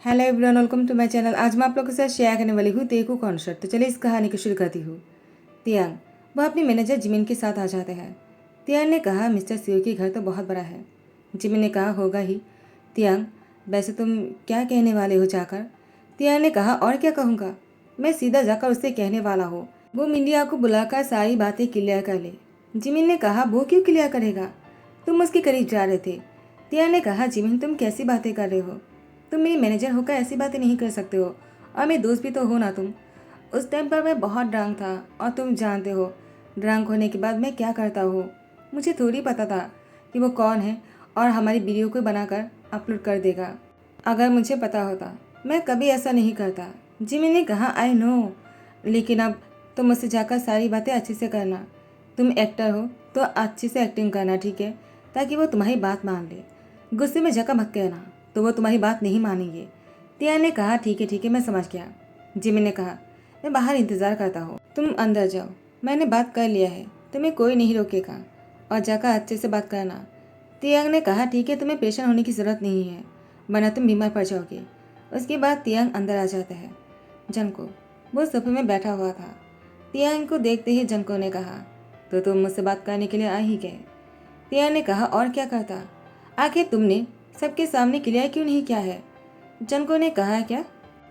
Hello everyone, welcome to my channel. आज मैं आप लोगों के साथ शेयर करने वाली हूँ तेकू कॉन्सर्ट। तो चलिए इस कहानी को शुरू करती हूँ। तियांग वह अपने मैनेजर जिमिन के साथ आ जाते हैं। तियांग ने कहा, मिस्टर सियो के घर तो बहुत बड़ा है। जिमिन ने कहा, होगा ही। तियांग, वैसे तुम क्या कहने वाले हो जाकर? तियांग ने कहा, और क्या कहूँगा, मैं सीधा जाकर उससे कहने वाला हूँ वो मीडिया को बुलाकर सारी बातें क्लियर कर ले। जिमिन ने कहा, वो क्यों क्लियर करेगा, तुम उसके करीब जा रहे थे। तियांग ने कहा, जिमिन तुम कैसी बातें कर रहे हो, तुम मेरी मैनेजर होकर ऐसी बातें नहीं कर सकते हो, और मेरे दोस्त भी तो हो ना तुम। उस टाइम पर मैं बहुत ड्रंक था और तुम जानते हो ड्रंक होने के बाद मैं क्या करता हूँ। मुझे थोड़ी पता था कि वो कौन है और हमारी वीडियो को बनाकर अपलोड कर देगा। अगर मुझे पता होता मैं कभी ऐसा नहीं करता। जिमी ने कहा, आई नो, लेकिन अब तुम मुझसे जाकर सारी बातें अच्छे से करना। तुम एक्टर हो तो अच्छे से एक्टिंग करना, ठीक है, ताकि वो तुम्हारी बात मान ले। गुस्से में जाकर मत कहना, तो वो तुम्हारी बात नहीं मानेंगे। तिया ने कहा, ठीक है मैं समझ गया। जिमी ने कहा, मैं बाहर इंतज़ार करता हूँ, तुम अंदर जाओ, मैंने बात कर लिया है, तुम्हें कोई नहीं रोकेगा, और जाकर अच्छे से बात करना। तियांग ने कहा, ठीक है, तुम्हें परेशान होने की ज़रूरत नहीं है, वरना तुम बीमार पड़ जाओगे। उसके बाद तियांग अंदर आ जाता है। जनको वो सोफे में बैठा हुआ था। तियांग को देखते ही जनको ने कहा, तो तुम मुझसे बात करने के लिए आ ही गए। तियांग ने कहा, और क्या करता, आखिर तुमने सबके सामने क्लियर क्यों नहीं किया है। जनको ने कहा, क्या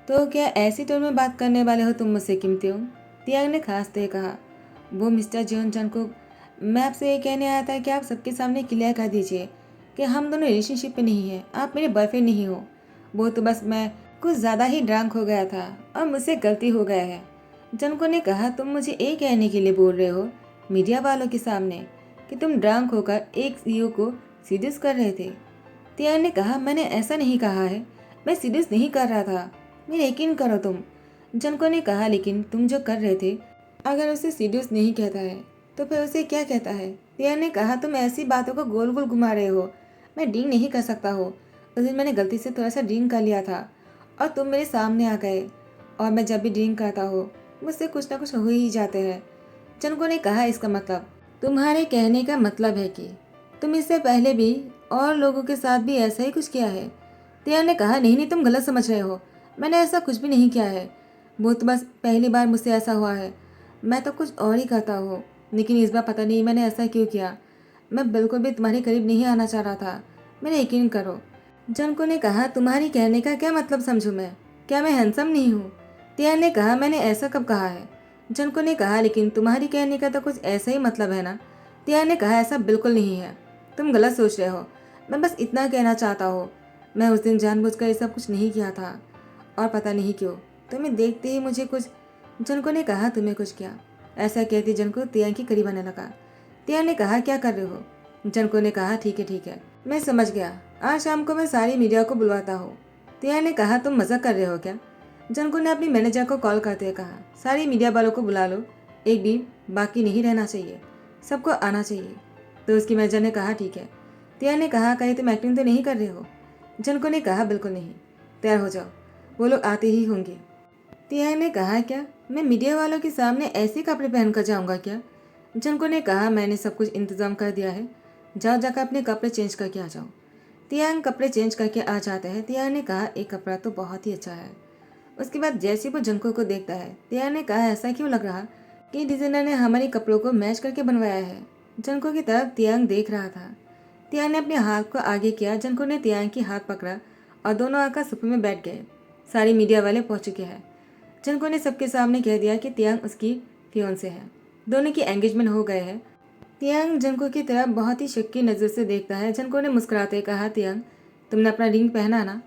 तो क्या ऐसी टोन में बात करने वाले हो तुम मुझसे, कीमती हो। तियांग ने खांसते कहा, वो मिस्टर जॉन जनको, मैं आपसे ये कहने आया था कि आप सबके सामने क्लियर कर दीजिए कि हम दोनों रिलेशनशिप में नहीं हैं, आप मेरे बॉयफ्रेंड नहीं हो। वो तो बस मैं कुछ ज़्यादा ही ड्रंक हो गया था और मुझसे गलती हो गया है। जनको ने कहा, तुम मुझे ये कहने के लिए बोल रहे हो मीडिया वालों के सामने कि तुम ड्रंक होकर एक सीईओ को सीड्यूस कर रहे थे। तियांग ने कहा, मैंने ऐसा नहीं कहा है, मैं सीड्यूस नहीं कर रहा था, मेरे यकीन करो तुम। जनको ने कहा, लेकिन तुम जो कर रहे थे, अगर उसे सीड्यूस नहीं कहता है तो फिर उसे क्या कहता है। तियांग ने कहा, तुम ऐसी बातों को गोल गोल घुमा रहे हो, मैं ड्रिंक नहीं कर सकता हो। उस दिन मैंने गलती से थोड़ा सा ड्रिंक कर लिया था और तुम मेरे सामने आ गए, और मैं जब भी ड्रिंक करता हो मुझसे कुछ ना कुछ हो ही जाते हैं। जनको ने कहा, इसका मतलब, तुम्हारे कहने का मतलब है कि तुम इससे पहले भी और लोगों के साथ भी ऐसा ही कुछ किया है। तियांग ने कहा, नहीं तुम गलत समझ रहे हो, मैंने ऐसा कुछ भी नहीं किया है, वो तो बस पहली बार मुझसे ऐसा हुआ है, मैं तो कुछ और ही करता हूँ, लेकिन इस बार पता नहीं मैंने ऐसा क्यों किया। मैं बिल्कुल भी तुम्हारे करीब नहीं आना चाह रहा था, मेरा यकीन करो। जनको ने कहा, तुम्हारी कहने का क्या मतलब समझूं मैं, क्या मैं हैंडसम नहीं हूँ। तियांग ने कहा, मैंने ऐसा कब कहा है। जनको ने कहा, लेकिन तुम्हारी कहने का तो कुछ ऐसा ही मतलब है ना। तियांग ने कहा, ऐसा बिल्कुल नहीं है, तुम गलत सोच रहे हो, मैं बस इतना कहना चाहता हूँ, मैं उस दिन जानबूझकर ये सब कुछ नहीं किया था, और पता नहीं क्यों तुम्हें देखते ही मुझे कुछ। जनको ने कहा, तुम्हें कुछ क्या। ऐसा कहती जनको तियांग के करीब आने लगा। तियांग ने कहा, क्या कर रहे हो। जनको ने कहा, ठीक है, मैं समझ गया, आज शाम को मैं सारी मीडिया को बुलवाता हूँ। तियांग ने कहा, तुम मजाक कर रहे हो क्या। जनको ने अपनी मैनेजर को कॉल करते हुए कहा, सारी मीडिया वालों को बुला लो, एक भी बाकी नहीं रहना चाहिए, सबको आना चाहिए। तो उसकी मैनेजर ने कहा, ठीक है। तियांग ने कहा, कहीं तुम एक्टिंग तो नहीं कर रहे हो। जनको ने कहा, बिल्कुल नहीं, तैयार हो जाओ, वो लोग आते ही होंगे। तियांग ने कहा, क्या मैं मीडिया वालों के सामने ऐसे कपड़े पहनकर जाऊंगा क्या। जनको ने कहा, मैंने सब कुछ इंतजाम कर दिया है, जाओ जाकर अपने कपड़े चेंज करके आ जाओ। तियांग कपड़े चेंज करके आ जाता है। तियांग ने कहा, एक कपड़ा तो बहुत ही अच्छा है। उसके बाद जैसे वो जंको को देखता है, तियांग ने कहा, ऐसा क्यों लग रहा कि डिजाइनर ने हमारे कपड़ों को मैच करके बनवाया है। जंको की तरफ तियांग देख रहा था। तियांग ने अपने हाथ को आगे किया। जंको ने तियांग की हाथ पकड़ा और दोनों आकर सोफे में बैठ गए। सारे मीडिया वाले पहुंच चुके हैं। जंको ने सबके सामने कह दिया कि तियांग उसकी फियोंसे है, दोनों की एंगेजमेंट हो गए हैं। तियांग जंको की तरफ बहुत ही शक की नज़र से देखता है। जंको ने मुस्कुराते कहा, तियांग तुमने अपना रिंग पहना ना।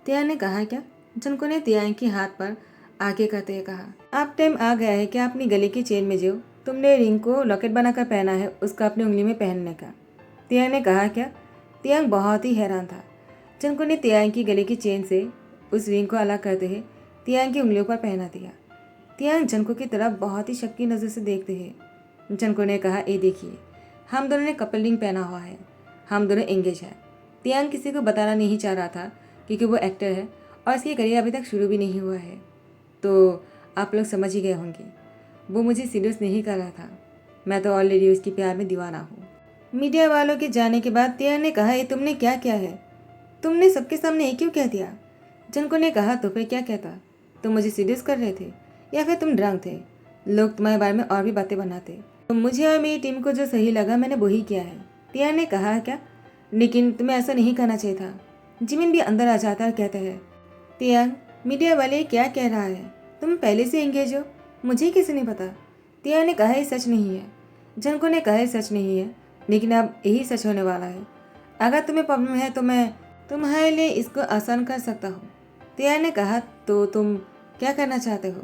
तियांग ने कहा, क्या। जंको ने तियांग के हाथ पर आगे करते हुए कहा, अब टाइम आ गया है कि अपनी गले की चेन में जो तुमने रिंग को लॉकेट बनाकर पहना है उसका अपनी उंगली में पहनने का। तियांग ने कहा, क्या। तियांग बहुत ही हैरान था। जंको ने तियांग की गले की चेन से उस रिंग को अलग करते हुए तियांग की उंगलियों पर पहना दिया। तियांग जंको की तरफ बहुत ही शक की नज़र से देखते हैं। जंको ने कहा, ये देखिए, हम दोनों ने कपल रिंग पहना हुआ है, हम दोनों एंगेज है। तियांग किसी को बताना नहीं चाह रहा था क्योंकि वो एक्टर है और इसकी करियर अभी तक शुरू भी नहीं हुआ है। तो आप लोग समझ ही गए होंगे, वो मुझे सीरियस नहीं कर रहा था, मैं तो ऑलरेडी उसकी प्यार में दीवाना हूँ। मीडिया वालों के जाने के बाद तियांग ने कहा, ये तुमने क्या किया है, तुमने सबके सामने ये क्यों कह दिया। जनको ने कहा, तो फिर क्या कहता? तुम मुझे सीरियस कर रहे थे या फिर तुम ड्रंक थे? लोग तुम्हारे बारे में और भी बातें बनाते। तो मुझे और मेरी टीम को जो सही लगा मैंने वही किया है। तियान ने कहा, क्या? लेकिन तुम्हें ऐसा नहीं करना चाहिए था। जिमिन भी अंदर आ जाता और कहता है, तियांग, मीडिया वाले क्या कह रहा है? तुम पहले से एंगेज हो, मुझे कैसे नहीं पता? तियांग ने कहा, ये सच नहीं है। जनको ने कहा, ये सच नहीं है, लेकिन अब यही सच होने वाला है। अगर तुम्हें प्रॉब्लम है तो मैं तुम्हारे लिए इसको आसान कर सकता हूँ। तियांग ने कहा, तो तुम क्या करना चाहते हो?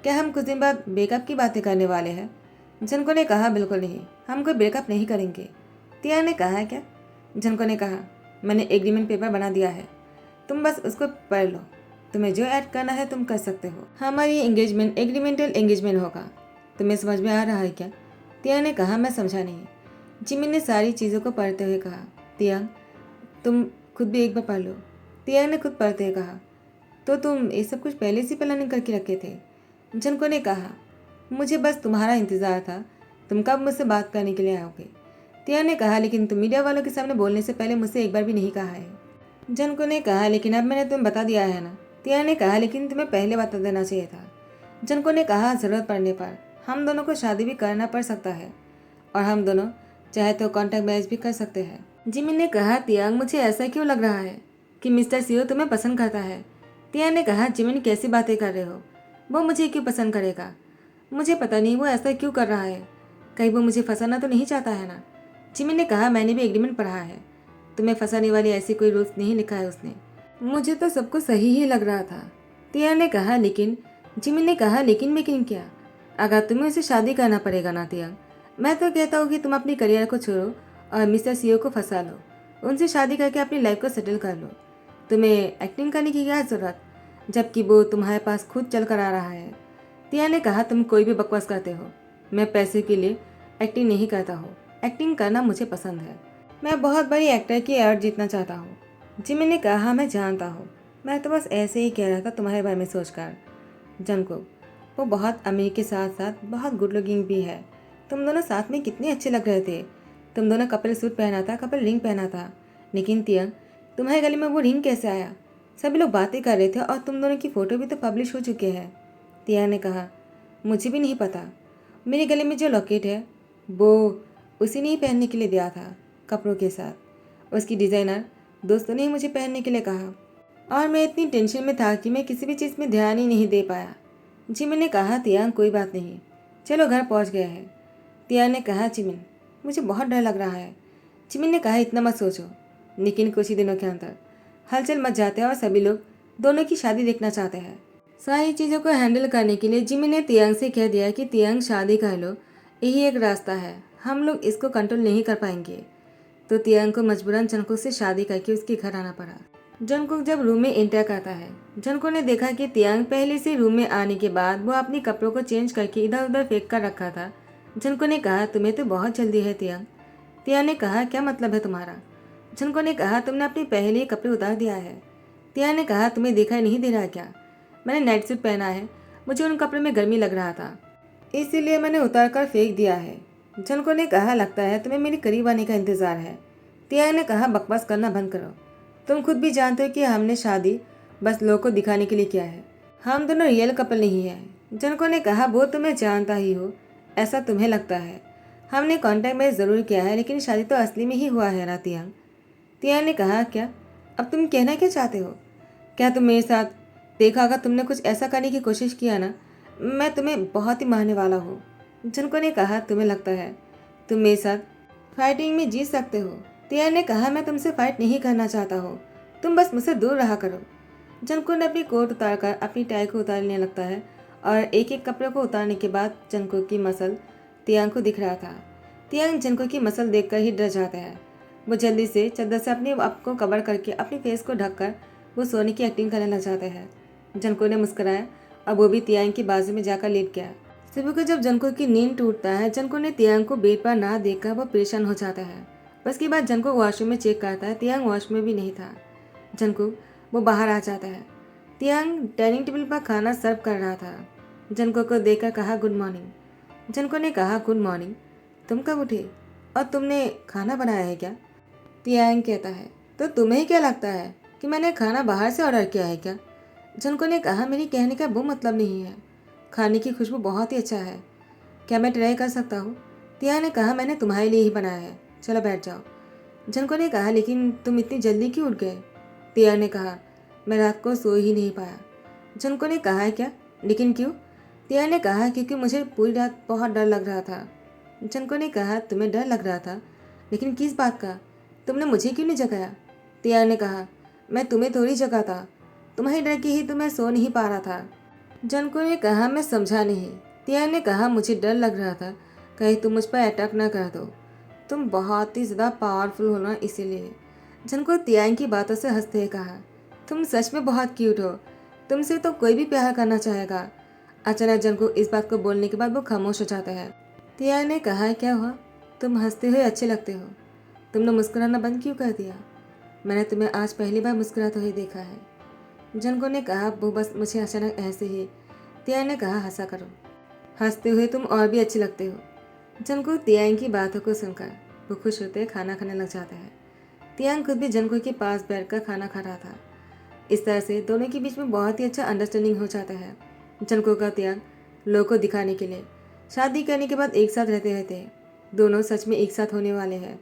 क्या हम कुछ दिन बाद ब्रेकअप की बातें करने वाले हैं? जनको ने कहा, बिल्कुल नहीं, हम कोई ब्रेकअप नहीं करेंगे। तियांग ने कहा, क्या? जनको ने कहा, मैंने एग्रीमेंट पेपर बना दिया है, तुम बस उसको पढ़ लो। तुम्हें जो ऐड करना है तुम कर सकते हो। हमारी एंगेजमेंट एग्रीमेंटल एंगेजमेंट होगा। तुम्हें समझ में आ रहा है क्या? तियांग ने कहा, मैं समझा नहीं। जिमिन ने सारी चीज़ों को पढ़ते हुए कहा, तियांग, तुम खुद भी एक बार पढ़ लो। तियांग ने खुद पढ़ते हुए कहा, तो तुम ये सब कुछ पहले से प्लानिंग करके रखे थे? जनको ने कहा, मुझे बस तुम्हारा इंतज़ार था, तुम कब मुझसे बात करने के लिए आओगे? तियांग ने कहा, लेकिन तुम मीडिया वालों के सामने बोलने से पहले मुझसे एक बार भी नहीं कहा है। जनको ने कहा, लेकिन अब मैंने तुम्हें बता दिया है ना। तियांग ने कहा, लेकिन तुम्हें पहले बता देना चाहिए था। जनको ने कहा, ज़रूरत पड़ने पर हम दोनों को शादी भी करना पड़ सकता है, और हम दोनों चाहे तो कॉन्टैक्ट मैरिज भी कर सकते हैं। जिमिन ने कहा, तियांग, मुझे ऐसा क्यों लग रहा है कि मिस्टर सीओ तुम्हें पसंद करता है? तियांग ने कहा, जिमिन कैसी बातें कर रहे हो? वो मुझे क्यों पसंद करेगा? मुझे पता नहीं वो ऐसा क्यों कर रहा है। कहीं वो मुझे फंसाना तो नहीं चाहता है ना? जिमिन ने कहा, मैंने भी एग्रीमेंट पढ़ा है, तुम्हें फंसाने वाली ऐसी कोई रूल्स नहीं लिखा है उसने। मुझे तो सब कुछ सही ही लग रहा था। तियांग ने कहा, लेकिन। जिमिन ने कहा, लेकिन क्या? अगर तुम्हें उसे शादी करना पड़ेगा ना तियांग, मैं तो कहता हूँ कि तुम अपनी करियर को छोड़ो और मिस्टर सीओ को फंसा लो, उनसे शादी करके अपनी लाइफ को सेटल कर लो। तुम्हें एक्टिंग करने की क्या ज़रूरत, जबकि वो तुम्हारे पास खुद चल कर आ रहा है। तियांग ने कहा, तुम कोई भी बकवास करते हो। मैं पैसे के लिए एक्टिंग नहीं करता हूँ, एक्टिंग करना मुझे पसंद है। मैं बहुत बड़ी एक्टर की अवार्ड जीतना चाहता हूँ। जिमिन ने कहा, मैं जानता हूँ, मैं तो बस ऐसे ही कह रहा था तुम्हारे बारे में सोचकर। जंगकुक, वो बहुत अमीर के साथ साथ बहुत गुड लुकिंग भी है। तुम दोनों साथ में कितने अच्छे लग रहे थे। तुम दोनों कपल सूट पहना था, कपल रिंग पहना था। लेकिन तियांग, तुम्हारे गले में वो रिंग कैसे आया? सभी लोग बातें कर रहे थे और तुम दोनों की फ़ोटो भी तो पब्लिश हो चुके हैं। तियांग ने कहा, मुझे भी नहीं पता। मेरे गले में जो लॉकेट है वो उसी ने ही पहनने के लिए दिया था कपड़ों के साथ। उसकी डिज़ाइनर दोस्तों ने ही मुझे पहनने के लिए कहा, और मैं इतनी टेंशन में था कि मैं किसी भी चीज़ में ध्यान ही नहीं दे पाया। जिमिन ने कहा, तियांग, कोई बात नहीं, चलो घर पहुंच गया है। तियांग ने कहा, जिमिन, मुझे बहुत डर लग रहा है। जिमिन ने कहा, इतना मत सोचो, लेकिन कुछ ही दिनों के अंदर हलचल मच जाते हैं और सभी लोग दोनों की शादी देखना चाहते हैं। सारी चीज़ों को हैंडल करने के लिए जिमिन ने तियांग से कह दिया कि तियांग, शादी कर लो, यही एक रास्ता है, हम लोग इसको कंट्रोल नहीं कर पाएंगे। तो तियांग को मजबूरन जंगकुक से शादी करके उसके घर आना पड़ा। जंगकुक जब रूम में एंटर करता है, जंगकुक ने देखा कि तियांग पहले से रूम में आने के बाद वो अपने कपड़ों को चेंज करके इधर उधर फेंक कर रखा था। जंगकुक ने कहा, तुम्हें तो बहुत जल्दी है तियांग। तियांग ने कहा, क्या मतलब है तुम्हारा? जंगकुक ने कहा, तुमने अपने पहले ही कपड़े उतार दिया है। तियांग ने कहा, तुम्हें देखा नहीं दे रहा क्या? मैंने नाइट सूट पहना है, मुझे उन कपड़ों में गर्मी लग रहा था, इसीलिए मैंने उतार कर फेंक दिया है। जंको ने कहा, लगता है तुम्हें मेरे करीब आने का इंतज़ार है। तियांग ने कहा, बकवास करना बंद करो, तुम खुद भी जानते हो कि हमने शादी बस लोगों को दिखाने के लिए किया है, हम दोनों रियल कपल नहीं हैं। जंको ने कहा, वो तुम्हें जानता ही हो, ऐसा तुम्हें लगता है। हमने कॉन्टैक्ट मैरिज ज़रूर किया है, लेकिन शादी तो असली में ही हुआ है ना तियांग। तियांग ने कहा, क्या? अब तुम कहना क्या चाहते हो? क्या तुम मेरे साथ देखा, अगर तुमने कुछ ऐसा करने की कोशिश किया ना, मैं तुम्हें बहुत ही मारने वाला हूँ। जनको ने कहा, तुम्हें लगता है तुम मेरे साथ फाइटिंग में जीत सकते हो? तियांग ने कहा, मैं तुमसे फाइट नहीं करना चाहता हूँ, तुम बस मुझसे दूर रहा करो। जनको ने अपनी कोट उतार कर अपनी टाई को उतारने लगता है, और एक एक कपड़े को उतारने के बाद जनको की मसल तियांग को दिख रहा था। तियांग जनको की मसल देखकर ही डर जाता है। वो जल्दी से चादर से अपने आप को कवर करके अपनी फेस को ढककर वो सोने की एक्टिंग करने लग जाते हैं। जनको ने मुस्कुराया और वो भी तियांग की बाजू में जाकर लेट गया। सुबह को जब जनको की नींद टूटता है, जनको ने तियांग को बेड पर ना देखकर वो परेशान हो जाता है। उसके बाद जनको वॉशरूम में चेक करता है, तियांग वॉशरूम में भी नहीं था। जनको वो बाहर आ जाता है। तियांग डाइनिंग टेबल पर खाना सर्व कर रहा था। जनको को देखकर कहा, गुड मॉर्निंग। जनको ने कहा, गुड मॉर्निंग, तुम कब उठे और तुमने खाना बनाया है क्या? तियांग कहता है, तो तुम्हें क्या लगता है कि मैंने खाना बाहर से ऑर्डर किया है क्या? जनको ने कहा, मेरी कहने का वो मतलब नहीं है। खाने की खुशबू बहुत ही अच्छा है। क्या मैं ट्राई कर सकता हूँ? तिया ने कहा, मैंने तुम्हारे लिए ही बनाया है, चलो बैठ जाओ। जनको ने कहा, लेकिन तुम इतनी जल्दी क्यों उठ गए? तिया ने कहा, मैं रात को सो ही नहीं पाया। जनको ने कहा, क्या? लेकिन क्यों? तिया ने कहा, क्योंकि मुझे पूरी रात बहुत डर लग रहा था। जनको ने कहा, तुम्हें डर लग रहा था? लेकिन किस बात का? तुमने मुझे क्यों नहीं जगाया? तिया ने कहा, मैं तुम्हें थोड़ी जगाता, तुम्हारे डर की ही तो मैं सो नहीं पा रहा था। जनको ने कहा, मैं समझा नहीं। तिया ने कहा, मुझे डर लग रहा था कहीं तुम मुझ पर अटैक ना कर दो। तुम बहुत ही ज़्यादा पावरफुल हो ना, इसीलिए। जनको तिया की बातों से हंसते हुए कहा, तुम सच में बहुत क्यूट हो, तुमसे तो कोई भी प्यार करना चाहेगा। अचानक जनको इस बात को बोलने के बाद वो खामोश हो जाता है। तिया ने कहा, क्या हुआ? तुम हंसते हुए अच्छे लगते हो, तुमने मुस्कुराना बंद क्यों कर दिया? मैंने तुम्हें आज पहली बार मुस्कुराते हुए देखा है। जनको ने कहा, वो बस मुझे अचानक ऐसे ही। तिया ने कहा, हंसा करो, हंसते हुए तुम और भी अच्छे लगते हो। जनको तियांग की बातों को सुनकर वो खुश होते खाना खाने लग जाता है। तियांग खुद भी जनको के पास बैठकर खाना खा रहा था। इस तरह से दोनों के बीच में बहुत ही अच्छा अंडरस्टैंडिंग हो जाता है। जनको का तियांग लोगों को दिखाने के लिए शादी करने के बाद एक साथ रहते हैं। दोनों सच में एक साथ होने वाले हैं।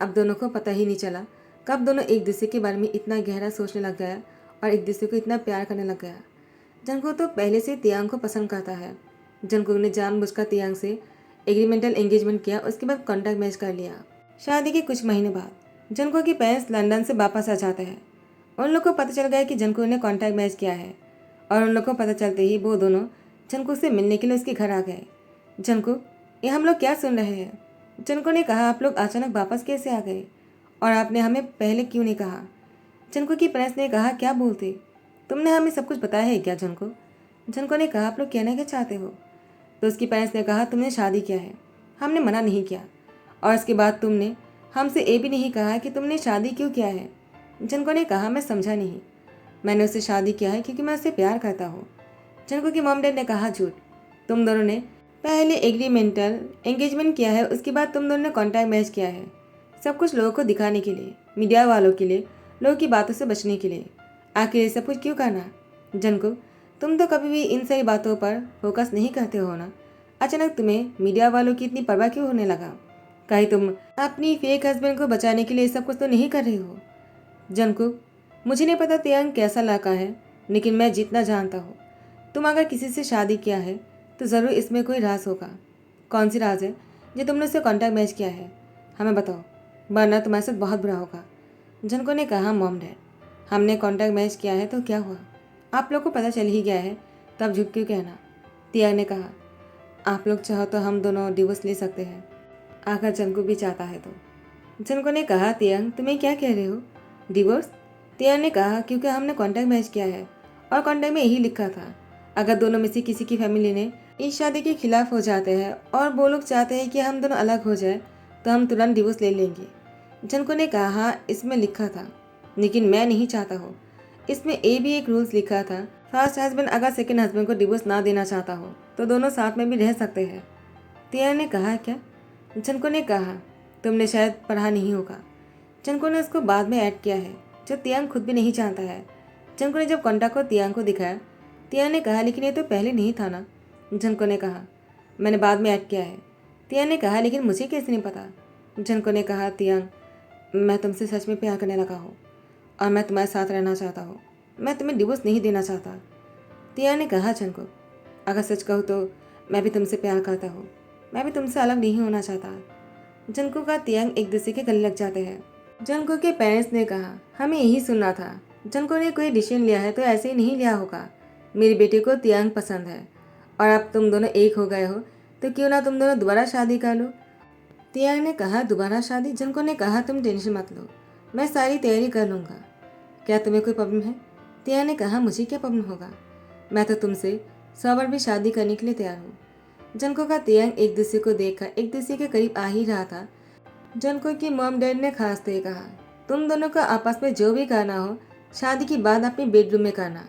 अब दोनों को पता ही नहीं चला कब दोनों एक दूसरे के बारे में इतना गहरा सोचने लग गया और एक दूसरे को इतना प्यार करने लग गया। जंगकुक तो पहले से तियांग को पसंद करता है। जंगकुक ने जानबूझकर तियांग से एग्रीमेंटल एंगेजमेंट किया, उसके बाद कॉन्ट्रैक्ट मैच कर लिया। शादी के कुछ महीने बाद जंगकुक के पेरेंट्स लंदन से वापस आ जाते हैं। उन लोग को पता चल गया कि जंगकुक ने कॉन्ट्रैक्ट मैच किया है और उन लोग को पता चलते ही वो दोनों जंगकुक से मिलने के लिए उसके घर आ गए। जंगकुक, ये हम लोग क्या सुन रहे हैं? जंगकुक ने कहा, आप लोग अचानक वापस कैसे आ गए और आपने हमें पहले क्यों नहीं कहा? जंगकुक की पेरेंट्स ने कहा, क्या बोलते? तुमने हमें सब कुछ बताया है क्या जंगकुक? जंगकुक ने कहा, आप लोग कहना क्या चाहते हो? तो उसकी पेरेंट्स ने कहा, तुमने शादी किया है, हमने मना नहीं किया, और इसके बाद तुमने हमसे ये भी नहीं कहा कि तुमने शादी क्यों किया है। जंगकुक ने कहा, मैं समझा नहीं। मैंने उससे शादी किया है क्योंकि मैं उससे प्यार करता हूँ। जंगकुक की मॉम डैड ने कहा, झूठ। तुम दोनों ने पहले एग्रीमेंटल एंगेजमेंट किया है, उसके बाद तुम दोनों ने कॉन्ट्रैक्ट मैच किया है, सब कुछ लोगों को दिखाने के लिए, मीडिया वालों के लिए, लोगों की बातों से बचने के लिए। आखिर ये सब कुछ क्यों करना? जंगकुक, तुम तो कभी भी इन सारी बातों पर फोकस नहीं करते हो ना। अचानक तुम्हें मीडिया वालों की इतनी परवाह क्यों होने लगा? कहीं तुम अपनी फेक हस्बैंड को बचाने के लिए सब कुछ तो नहीं कर रहे हो? जंगकुक, मुझे नहीं पता तियांग कैसा लड़का है, लेकिन मैं जितना जानता हूँ, तुम अगर किसी से शादी किया है तो ज़रूर इसमें कोई राज होगा। कौन सी राज है जो तुमने उससे कॉन्टैक्ट मैच किया है? हमें बताओ, वरना तुम्हारे साथ बहुत बुरा होगा। जंको ने कहा, मॉम डैड, हमने कॉन्टैक्ट मैच किया है तो क्या हुआ? आप लोग को पता चल ही गया है, तब झूठ क्यों कहना? तियांग ने कहा, आप लोग चाहो तो हम दोनों डिवोर्स ले सकते हैं, अगर जंको भी चाहता है तो। जंको ने कहा, तियांग तुम्हें क्या कह रहे हो? डिवोर्स? तियांग ने कहा, क्योंकि हमने कॉन्टैक्ट मैच किया है और कॉन्टैक्ट में यही लिखा था, अगर दोनों में से किसी की फैमिली ने इस शादी के खिलाफ हो जाते हैं और वो लोग चाहते हैं कि हम दोनों अलग हो जाए तो हम तुरंत डिवोर्स ले लेंगे। जंको ने कहा, हाँ इसमें लिखा था, लेकिन मैं नहीं चाहता हूँ। इसमें ये भी एक रूल्स लिखा था, फर्स्ट हस्बैंड अगर सेकंड हस्बैंड को डिवोर्स ना देना चाहता हो तो दोनों साथ में भी रह सकते हैं। तिया ने कहा, क्या? जंको ने कहा, तुमने शायद पढ़ा नहीं होगा। जंको ने उसको बाद में ऐड किया है जो तियांग खुद भी नहीं जानता है। जंको ने जब कॉन्टैक्ट को तियांग को दिखाया, तियांग ने कहा, लेकिन ये तो पहले नहीं था ना? जंको ने कहा, मैंने बाद में ऐड किया है। तियांग ने कहा, लेकिन मुझे कैसे नहीं पता? जंको ने कहा, तियांग, मैं तुमसे सच में प्यार करने लगा हूँ और मैं तुम्हारे साथ रहना चाहता हूँ, मैं तुम्हें डिवोर्स नहीं देना चाहता। तियांग ने कहा, जंको, अगर सच कहूँ तो मैं भी तुमसे प्यार करता हूँ, मैं भी तुमसे अलग नहीं होना चाहता। जंको का तियांग एक दूसरे के गले लग जाते हैं। जंको के पेरेंट्स ने कहा, हमें यही सुनना था, जंको ने कोई डिसीजन लिया है तो ऐसे ही नहीं लिया होगा। मेरी बेटी को तियांग पसंद है और अब तुम दोनों एक हो गए हो तो क्यों ना तुम दोनों दोबारा शादी कर लो। तियांग ने कहा, दोबारा शादी? जंको ने कहा, तुम टेंशन मत लो, मैं सारी तैयारी कर लूँगा। क्या तुम्हें कोई प्रॉब्लम है? तियांग ने कहा, मुझे क्या प्रॉब्लम होगा, मैं तो तुमसे 100 बार भी शादी करने के लिए तैयार हूँ। जंको का तियांग एक दूसरे को देखकर एक दूसरे के करीब आ ही रहा था। जंको की मॉम डैड ने खासते ही कहा, तुम दोनों का आपस में जो भी करना हो शादी के बाद अपने बेडरूम में करना।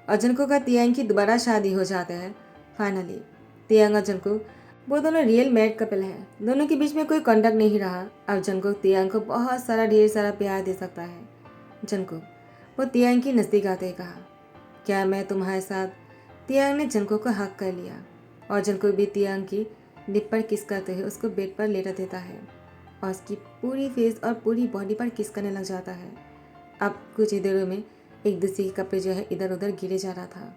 और जंको का तियांग की दोबारा शादी हो जाता है। फाइनली तियांग और जंको वो दोनों रियल मैरिड कपल है। दोनों के बीच में कोई कॉन्टैक्ट नहीं रहा। अब जंको तियांग को बहुत सारा ढेर सारा प्यार दे सकता है। जंको वो तियांग की नज़दीक आते कहा, क्या मैं तुम्हारे साथ? तियांग ने जंगकुक को हक कर लिया और जंगकुक भी तियांग की लिप पर किस करते हुए उसको बेड पर लेटा देता है और उसकी पूरी फेस और पूरी बॉडी पर किस करने लग जाता है। अब कुछ ही देरों में एक दूसरे के कपड़े जो है इधर उधर गिरे जा रहा था।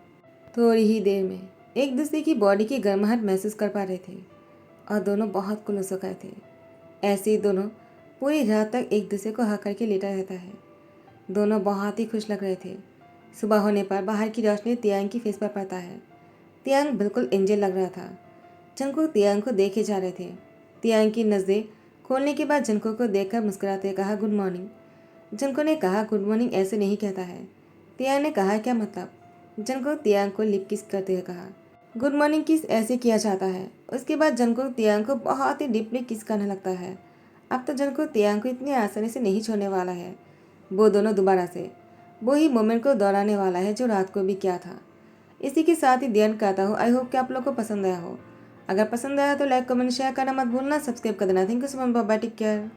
थोड़ी ही देर में एक दूसरे की बॉडी की गर्माहट महसूस कर पा रहे थे और दोनों बहुत खुश हो गए थे। ऐसे ही दोनों पूरी रात तक एक दूसरे को हक करके लेटा रहता है। दोनों बहुत ही खुश लग रहे थे। सुबह होने पर बाहर की रोशनी तियांग की फेस पर पड़ता है। तियांग बिल्कुल एंजल लग रहा था। जंगकुक तियांग को देखे जा रहे थे। तियांग की नज़रें खोलने के बाद जंगकुक को देखकर मुस्कुराते कहा, गुड मॉर्निंग। जंगकुक ने कहा, गुड मॉर्निंग ऐसे नहीं कहता है। तियांग ने कहा, क्या मतलब? जंगकुक तियांग को लिप किस करते हुए कहा, गुड मॉर्निंग किस ऐसे किया जाता है। उसके बाद जंगकुक तियांग को बहुत ही डीपली किस करने लगता है। अब तो जंगकुक तियांग को इतनी आसानी से नहीं छोड़ने वाला है। वो दोनों दोबारा से वही मोमेंट को दोहराने वाला है जो रात को भी किया था। इसी के साथ ही ध्यान करता हूँ। आई होप कि आप लोग को पसंद आया हो। अगर पसंद आया तो लाइक कमेंट शेयर करना मत भूलना, सब्सक्राइब कर देना। Thank you so much, bye bye, take care.